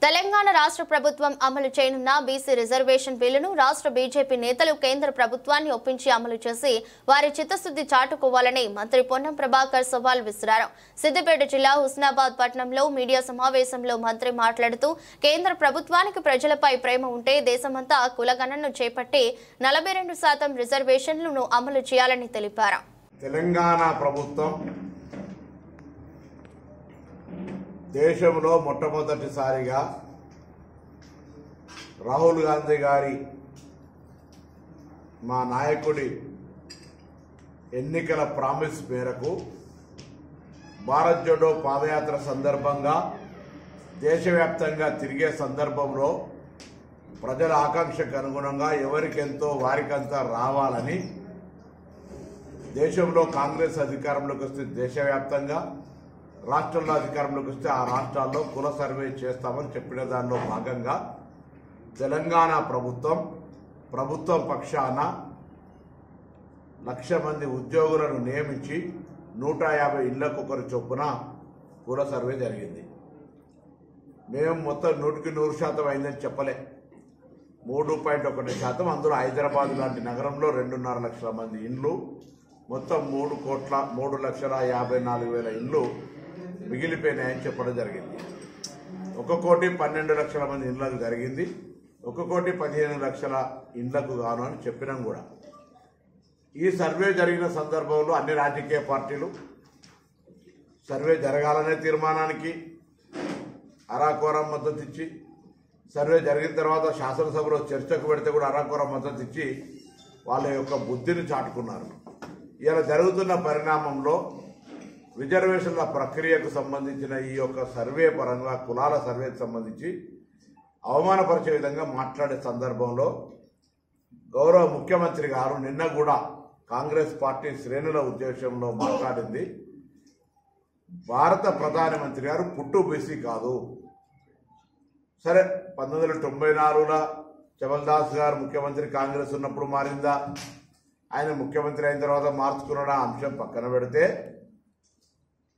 తెలంగాణ రాష్ట్ర ప్రభుత్వం అమలు చేయనున్న బీసీ రిజర్వేషన్ బిల్లును రాష్ట్ర బీజేపీ నేతలు కేంద్ర ప్రభుత్వాన్ని ఒప్పించి అమలు చేసి వారి చిత్తశుద్ధి చాటుకోవాలని మంత్రి పొన్నం ప్రభాకర్ సవాల్ విసిరారు. సిద్దిపేట జిల్లా హుస్నాబాద్ పట్టణంలో మీడియా సమావేశంలో మంత్రి మాట్లాడుతూ కేంద్ర ప్రభుత్వానికి ప్రజలపై ప్రేమ ఉంటే దేశమంతా కులగణనను చేపట్టి 42% రిజర్వేషన్లను అమలు చేయాలని తెలిపారు. తెలంగాణ ప్రభుత్వం దేశంలో మొట్టమొదటిసారిగా రాహుల్ గాంధీ గారి మా నాయకుడి ఎన్నికల ప్రామిస్ మేరకు భారత్ జోడో పాదయాత్ర సందర్భంగా దేశవ్యాప్తంగా తిరిగే సందర్భంలో ప్రజల ఆకాంక్షకు అనుగుణంగా ఎవరికెంతో వారికంతా రావాలని దేశంలో కాంగ్రెస్ అధికారంలోకి వస్తే దేశవ్యాప్తంగా రాష్ట్రంలో అధికారంలోకి వస్తే ఆ రాష్ట్రాల్లో కుల సర్వే చేస్తామని చెప్పిన దానిలో భాగంగా తెలంగాణ ప్రభుత్వం పక్షాన 1,00,000 మంది ఉద్యోగులను నియమించి 150 ఇళ్లకు ఒకరి చొప్పున కుల సర్వే జరిగింది. మేము మొత్తం 100% అయిందని చెప్పలే, 3.1%. అందులో హైదరాబాద్ లాంటి నగరంలో 2.5 లక్షల మంది ఇండ్లు, మొత్తం 3,54,000 ఇండ్లు మిగిలిపోయినాయని చెప్పడం జరిగింది. 1,12,00,000 మంది ఇండ్లకు జరిగింది, 1,15,00,000 ఇండ్లకు గాను అని చెప్పినాం కూడా. ఈ సర్వే జరిగిన సందర్భంలో అన్ని రాజకీయ పార్టీలు సర్వే జరగాలనే తీర్మానానికి అరాకొర మద్దతు ఇచ్చి, సర్వే జరిగిన తర్వాత శాసనసభలో చర్చకు పెడితే కూడా అరాకొర మద్దతు ఇచ్చి వాళ్ళ యొక్క బుద్ధిని చాటుకున్నారు. ఇలా జరుగుతున్న పరిణామంలో రిజర్వేషన్ల ప్రక్రియకు సంబంధించిన ఈ యొక్క సర్వే పరంగా కులాల సర్వేకు సంబంధించి అవమానపరిచే విధంగా మాట్లాడే సందర్భంలో గౌరవ ముఖ్యమంత్రి గారు నిన్న కూడా కాంగ్రెస్ పార్టీ శ్రేణుల ఉద్దేశంలో మాట్లాడింది, భారత ప్రధానమంత్రి గారు పుట్టు బీసీ కాదు. సరే, 1994లో చమల్దాస్ గారు ముఖ్యమంత్రి కాంగ్రెస్ ఉన్నప్పుడు మారిందా, ఆయన ముఖ్యమంత్రి అయిన తర్వాత మార్చుకున్న అంశం పక్కన పెడితే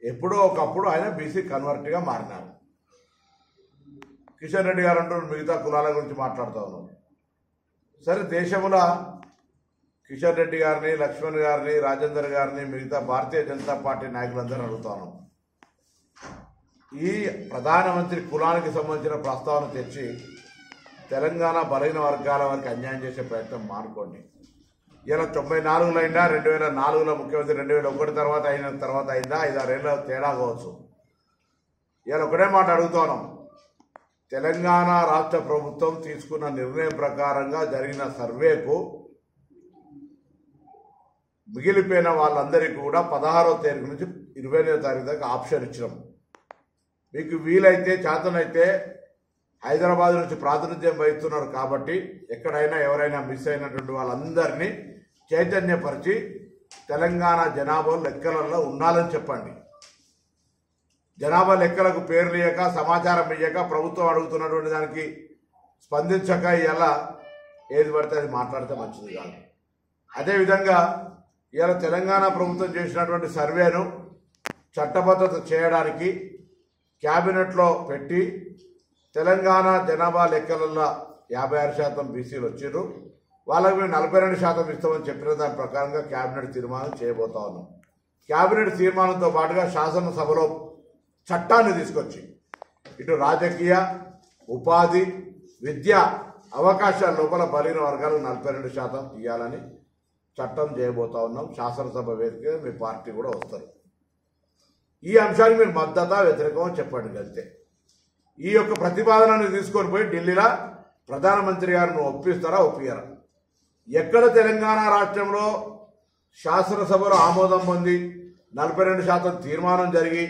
ఎప్పుడో ఒకప్పుడు ఆయన బీసీ కన్వర్ట్గా మారినారు. కిషన్ రెడ్డి గారు అంటూ మిగతా కులాల గురించి మాట్లాడుతూ ఉన్నాం. సరే, దేశంలో కిషన్ రెడ్డి గారిని, లక్ష్మణ్ గారిని, రాజేందర్ గారిని, మిగతా భారతీయ జనతా పార్టీ నాయకులందరూ అడుగుతాను, ఈ ప్రధానమంత్రి కులానికి సంబంధించిన ప్రస్తావన తెచ్చి తెలంగాణ బలహీన వర్గాల వారికి అన్యాయం చేసే ప్రయత్నం మానుకోండి. ఇలా 94లో అయినా, 2004లో ముఖ్యమంత్రి 2001 తర్వాత అయినా అయిందా, 5-6 ఏళ్ళ తేడా కావచ్చు. ఇలా ఒకటే మాట అడుగుతున్నాం, తెలంగాణ రాష్ట్ర ప్రభుత్వం తీసుకున్న నిర్ణయం ప్రకారంగా జరిగిన సర్వేకు మిగిలిపోయిన వాళ్ళందరికీ కూడా 16వ తారీఖు నుంచి 29వ తారీఖు దాకా ఆప్షన్ ఇచ్చినాం. మీకు వీలైతే చేతనైతే హైదరాబాద్ నుంచి ప్రాతినిధ్యం వహిస్తున్నారు కాబట్టి ఎక్కడైనా ఎవరైనా మిస్ అయినటువంటి వాళ్ళందరినీ చైతన్యపరిచి తెలంగాణ జనాభా లెక్కలలో ఉండాలని చెప్పండి. జనాభా లెక్కలకు పేర్లు ఇయ్యక, సమాచారం ఇయ్యక, ప్రభుత్వం అడుగుతున్నటువంటి దానికి స్పందించక ఇలా ఏది పడితే అది మాట్లాడితే మంచిది కాదు. అదేవిధంగా ఇలా తెలంగాణ ప్రభుత్వం చేసినటువంటి సర్వేను చట్టబద్ధత చేయడానికి క్యాబినెట్లో పెట్టి తెలంగాణ జనాభా లెక్కలలో 56% బీసీలు వచ్చారు, వాళ్ళకి మేము 42% ఇస్తామని చెప్పిన దాని ప్రకారంగా క్యాబినెట్ తీర్మానం చేయబోతా ఉన్నాం. క్యాబినెట్ తీర్మానంతో పాటుగా శాసనసభలో చట్టాన్ని తీసుకొచ్చి ఇటు రాజకీయ, ఉపాధి, విద్య అవకాశాల లోపల బలహీన వర్గాలకు 42% ఇవ్వాలని చట్టం చేయబోతా ఉన్నాం. శాసనసభ వేదిక మీ పార్టీ కూడా వస్తారు. ఈ అంశానికి మీరు మద్దతు వ్యతిరేకం చెప్పండి అంతే. ఈ యొక్క ప్రతిపాదనను తీసుకొని పోయి ఢిల్లీలో ప్రధానమంత్రి గారిని ఒప్పిస్తారా, ఒప్పియరా? ఎక్కడ తెలంగాణ రాష్ట్రంలో శాసనసభలో ఆమోదం పొంది 42% తీర్మానం జరిగి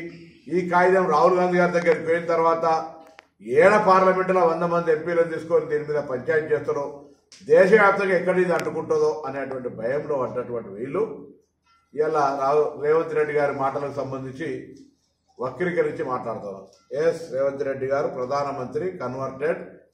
ఈ కాగితం రాహుల్ గాంధీ గారి దగ్గరికి పోయిన తర్వాత ఏడ పార్లమెంటులో 100 మంది ఎంపీలను తీసుకొని దీని మీద పంచాయతీ చేస్తారో, దేశవ్యాప్తంగా ఎక్కడ ఇది అంటుకుంటుందో అనేటువంటి భయంలో పడ్డటువంటి వీళ్ళు ఇలా రేవంత్ రెడ్డి గారి మాటలకు సంబంధించి వక్రీకరించి మాట్లాడుతున్నారు. రేవంత్ రెడ్డి గారు ప్రధానమంత్రి కన్వర్టెడ్